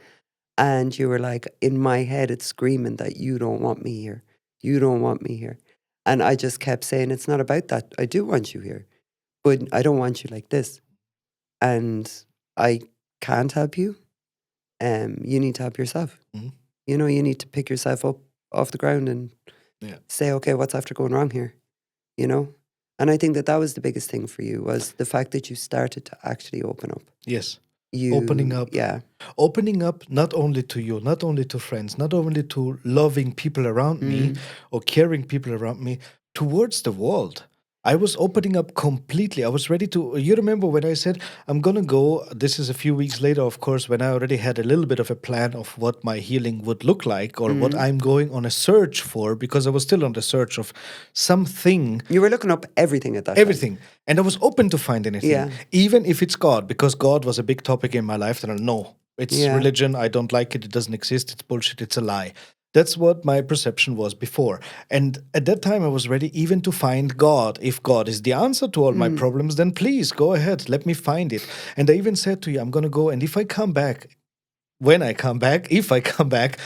And you were like, in my head, it's screaming that you don't want me here. You don't want me here. And I just kept saying, it's not about that. I do want you here, but I don't want you like this. And I can't help you. You need to help yourself. Mhm. You know, you need to pick yourself up off the ground and say, okay, what's after going wrong here? You know? And I think that that was the biggest thing for you, was the fact that you started to actually open up. Yes. You Opening up. Yeah. Opening up not only to you, not only to friends, not only to loving people around me or caring people around me, towards the world. I was opening up completely. I was ready to. You remember when I said, I'm going to go? This is a few weeks later, of course, when I already had a little bit of a plan of what my healing would look like or what I'm going on a search for, because I was still on the search of something. You were looking up everything at that Everything. And I was open to find anything, Yeah. even if it's God, because God was a big topic in my life. And I know it's Yeah. religion. I don't like it. It doesn't exist. It's bullshit. It's a lie. That's what my perception was before. And at that time, I was ready even to find God. If God is the answer to all my problems, then please go ahead. Let me find it. And I even said to you, I'm going to go. And if I come back, when I come back, if I come back,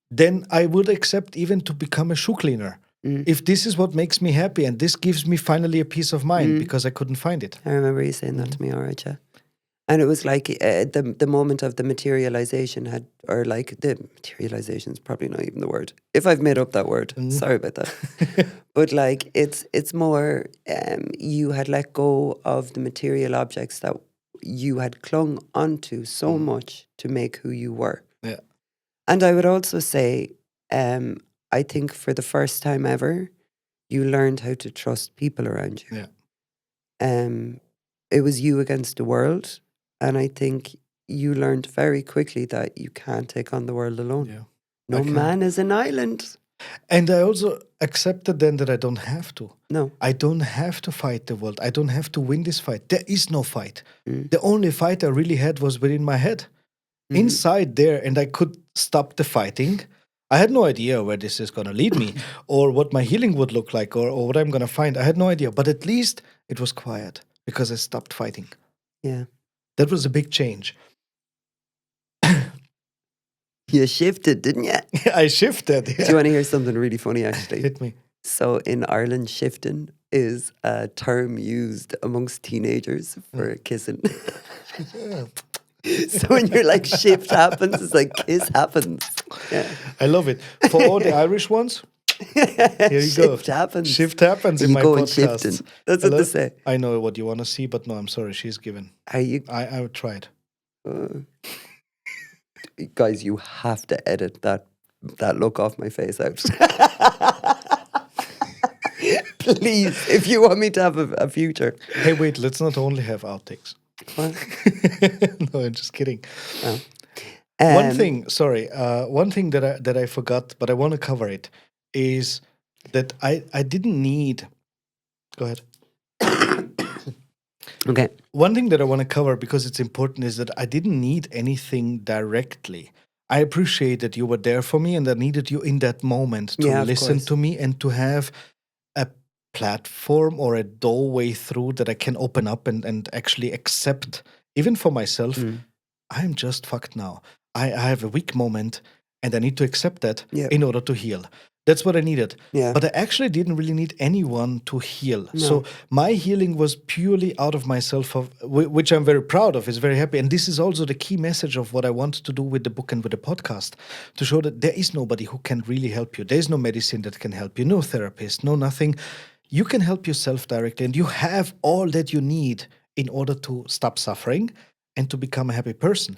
then I would accept even to become a shoe cleaner. If this is what makes me happy and this gives me finally a peace of mind because I couldn't find it. I remember you saying that to me, all right, yeah. And it was like the moment of the materialization had, or like the materialization is probably not even the word. If I've made up that word, sorry about that. But like it's more, you had let go of the material objects that you had clung onto so much to make who you were. Yeah. And I would also say, I think for the first time ever, you learned how to trust people around you. Yeah. It was you against the world. And I think you learned very quickly that you can't take on the world alone. Yeah. No man is an island. And I also accepted then that I don't have to. No. I don't have to fight the world. I don't have to win this fight. There is no fight. The only fight I really had was within my head. Inside there, and I could stop the fighting. I had no idea where this is going to lead me or what my healing would look like or what I'm going to find. I had no idea. But at least it was quiet because I stopped fighting. Yeah. That was a big change. You shifted, didn't you? I shifted. Do you want to hear something really funny, actually? Hit me. So in Ireland, shifting is a term used amongst teenagers for kissing. So when you're like shift happens, it's like kiss happens. Yeah. I love it. For all the Irish ones, here you Shift go. happens. Shift happens in You my go and podcast. shifting. That's what they say. I know what you want to see, but no, I'm sorry. She's given. Are you I tried. guys? You have to edit that look off my face out. Please, if you want me to have a future. Hey, wait. Let's not only have outtakes. What? No, I'm just kidding. Oh. One thing that I forgot, but I want to cover it, is that I didn't need. Go ahead. Okay. One thing that I want to cover because it's important is that I didn't need anything directly. I appreciate that you were there for me and I needed you in that moment to Yeah, of listen course. to me and to have a platform or a doorway through that I can open up and actually accept, even for myself, Mm. I'm just fucked now. I have a weak moment and I need to accept that Yeah. in order to heal. That's what I needed. Yeah. But I actually didn't really need anyone to heal. No. So my healing was purely out of myself, which I'm very proud of, is very happy. And this is also the key message of what I want to do with the book and with the podcast, to show that there is nobody who can really help you. There's no medicine that can help you, no therapist, no nothing. You can help yourself directly, and you have all that you need in order to stop suffering and to become a happy person.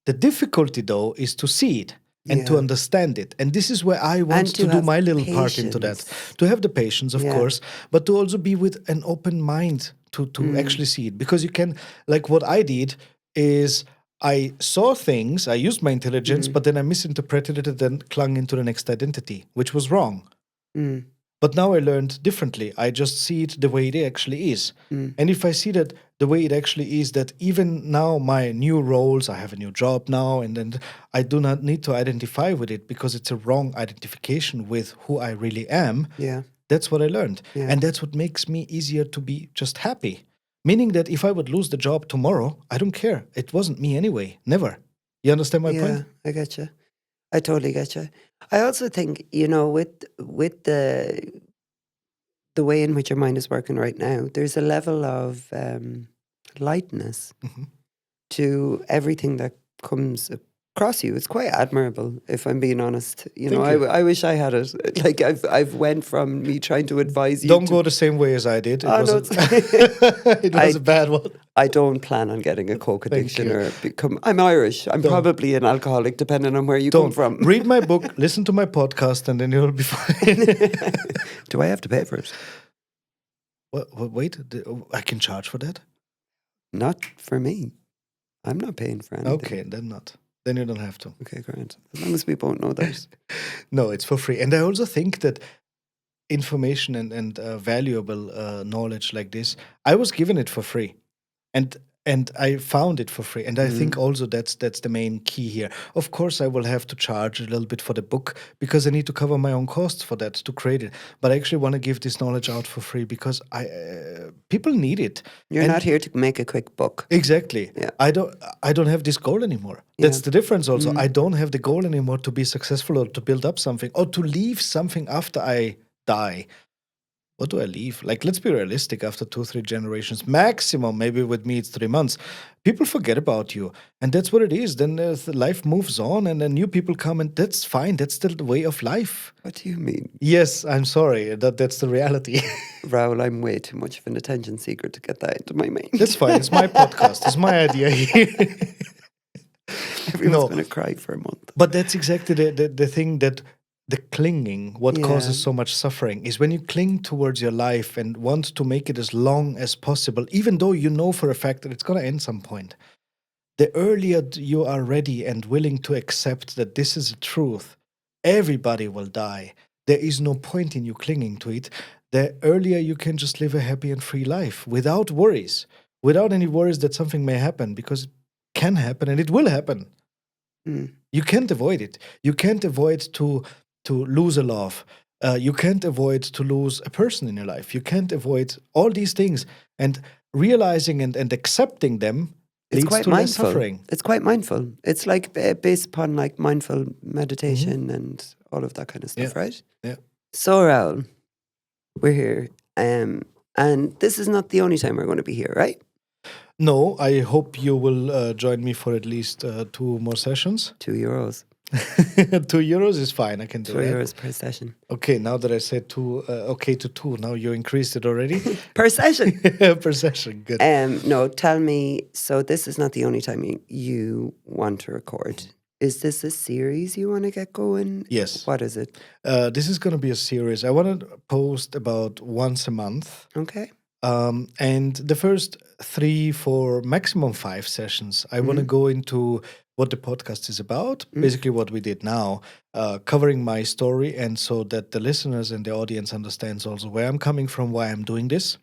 The difficulty, though, is to see it and to Yeah. understand it. And this is where I want And to to do have my little part into that. patience. To have the patience, of Yeah. course, but to also be with an open mind to actually see it. Because you can, like what I did is I saw things, I used my intelligence, but then I misinterpreted it and then clung into the next identity, which was wrong. Mm. But now I learned differently. I just see it the way it actually is. Mm. And if I see that the way it actually is, that even now my new roles, I have a new job now, and then I do not need to identify with it because it's a wrong identification with who I really am. Yeah. That's what I learned. Yeah. And that's what makes me easier to be just happy. Meaning that if I would lose the job tomorrow, I don't care. It wasn't me anyway. Never. You understand my Yeah, point? I get you. I totally get you. I also think, you know, with the way in which your mind is working right now, there's a level of lightness Mhm. to everything that comes across you. It's quite admirable, if I'm being honest. You know, Thank you. I wish I had it. Like I've went from me trying to advise you. Don't to, go the same way as I did. It Oh, no, was it was a bad one. I don't plan on getting a coke Thank addiction you. or become. I'm Irish. I'm Don't. probably an alcoholic, depending on where you come Don't from. read my book, listen to my podcast, and then you'll be fine. Do I have to pay for it? Wait, I can charge for that? Not for me. I'm not paying for anything. Okay, then not. Then you don't have to. Okay, great. As long as we both know that. No, it's for free. And I also think that information and valuable knowledge like this, I was given it for free. And I found it for free. And I think also that's the main key here. Of course, I will have to charge a little bit for the book because I need to cover my own costs for that to create it. But I actually want to give this knowledge out for free because people need it. You're And- not here to make a quick buck. Exactly. Yeah. I don't have this goal anymore. That's Yeah. the difference also. I don't have the goal anymore to be successful or to build up something or to leave something after I die. What do I leave? Like, let's be realistic. After 2-3 generations, maximum, maybe with me it's 3 months, people forget about you, and that's what it is. Then life moves on, and then new people come, and that's fine. That's the way of life. What do you mean? Yes, I'm sorry. That's the reality. Raoul, I'm way too much of an attention seeker to get that into my mind. That's fine. It's my podcast. It's my idea here. Everyone's No. going to cry for a month. But that's exactly the thing that the clinging, what Yeah. causes so much suffering, is when you cling towards your life and want to make it as long as possible, even though you know for a fact that it's going to end some point. The earlier you are ready and willing to accept that this is the truth, everybody will die. There is no point in you clinging to it. The earlier you can just live a happy and free life without worries, without any worries that something may happen, because it can happen and it will happen. Mm. You can't avoid it. You can't avoid to lose a love. You can't avoid to lose a person in your life. You can't avoid all these things. And realizing and accepting them It's leads quite to less mindful. suffering. It's quite mindful. It's like based upon like mindful meditation and all of that kind of stuff, right? Yeah. So, Raoul, we're here. And this is not the only time we're going to be here, right? No, I hope you will join me for at least 2 more sessions. €2. €2 is fine. I can do that. €2 per session. Okay, now that I said 2, okay to 2, now you increased it already. Per session. Per session, good. No, tell me. So this is not the only time you want to record. Is this a series you want to get going? Yes. What is it? This is going to be a series. I want to post about once a month. Okay. And the first 3, 4, maximum 5 sessions, I want to go into what the podcast is about, basically what we did now, covering my story, and so that the listeners and the audience understands also where I'm coming from, why I'm doing this.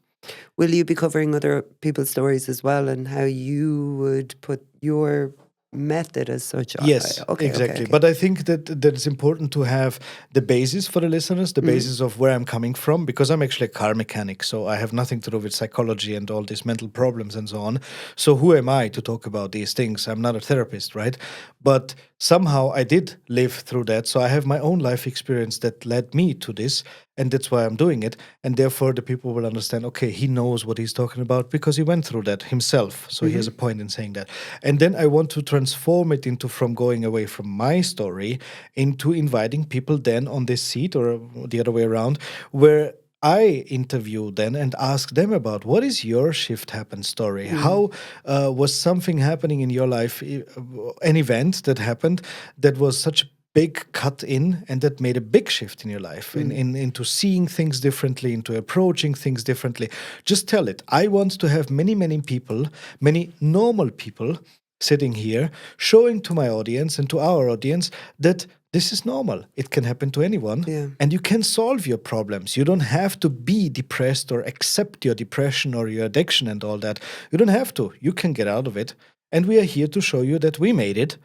Will you be covering other people's stories as well and how you would put your method as such. Yes, Okay, exactly. okay. But I think that it's important to have the basis for the listeners, the basis of where I'm coming from, because I'm actually a car mechanic, so I have nothing to do with psychology and all these mental problems and so on. So who am I to talk about these things? I'm not a therapist, right? But somehow I did live through that, so I have my own life experience that led me to this, and that's why I'm doing it. And therefore, the people will understand. Okay, he knows what he's talking about because he went through that himself. So he has a point in saying that. And then I want to transform it into from going away from my story into inviting people then on this seat or the other way around, where I interview then and ask them about what is your shift happen story? How was something happening in your life, an event that happened that was such a big cut in and that made a big shift in your life into seeing things differently, into approaching things differently? Just tell it. I want to have many people, many normal people sitting here showing to my audience and to our audience that this is normal. It can happen to anyone. Yeah. And you can solve your problems. You don't have to be depressed or accept your depression or your addiction and all that. You don't have to. You can get out of it. And we are here to show you that we made it.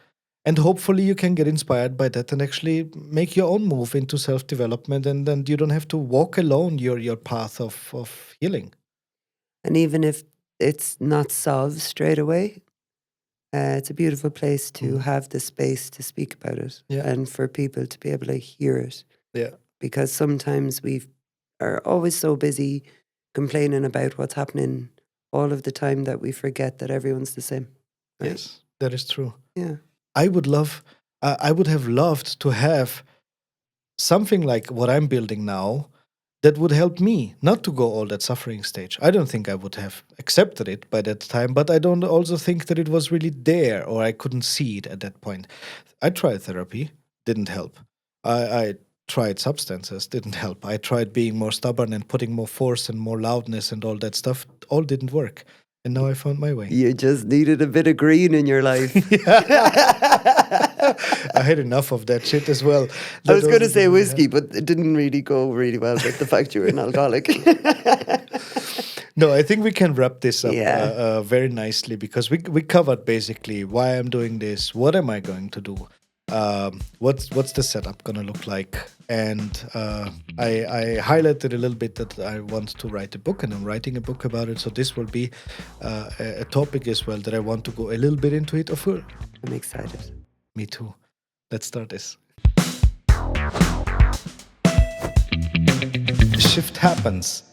And hopefully you can get inspired by that and actually make your own move into self-development. And then you don't have to walk alone your path of healing. And even if it's not solved straight away, it's a beautiful place to have the space to speak about it and for people to be able to hear it. Yeah. Because sometimes we are always so busy complaining about what's happening all of the time that we forget that everyone's the same. Right? Yes, that is true. Yeah. I would have loved to have something like what I'm building now that would help me not to go all that suffering stage. I don't think I would have accepted it by that time, but I don't also think that it was really there or I couldn't see it at that point. I tried therapy, didn't help. I tried substances, didn't help. I tried being more stubborn and putting more force and more loudness and all that stuff. All didn't work. And now I found my way. You just needed a bit of green in your life. I had enough of that shit as well. I was going to say whiskey, but it didn't really go really well with the fact you were an alcoholic. No, I think we can wrap this up very nicely because we covered basically why I'm doing this, what am I going to do, what's the setup gonna look like, and I highlighted a little bit that I want to write a book and I'm writing a book about it. So this will be a topic as well that I want to go a little bit into it. I'm excited. Me too. Let's start this. Shift happens.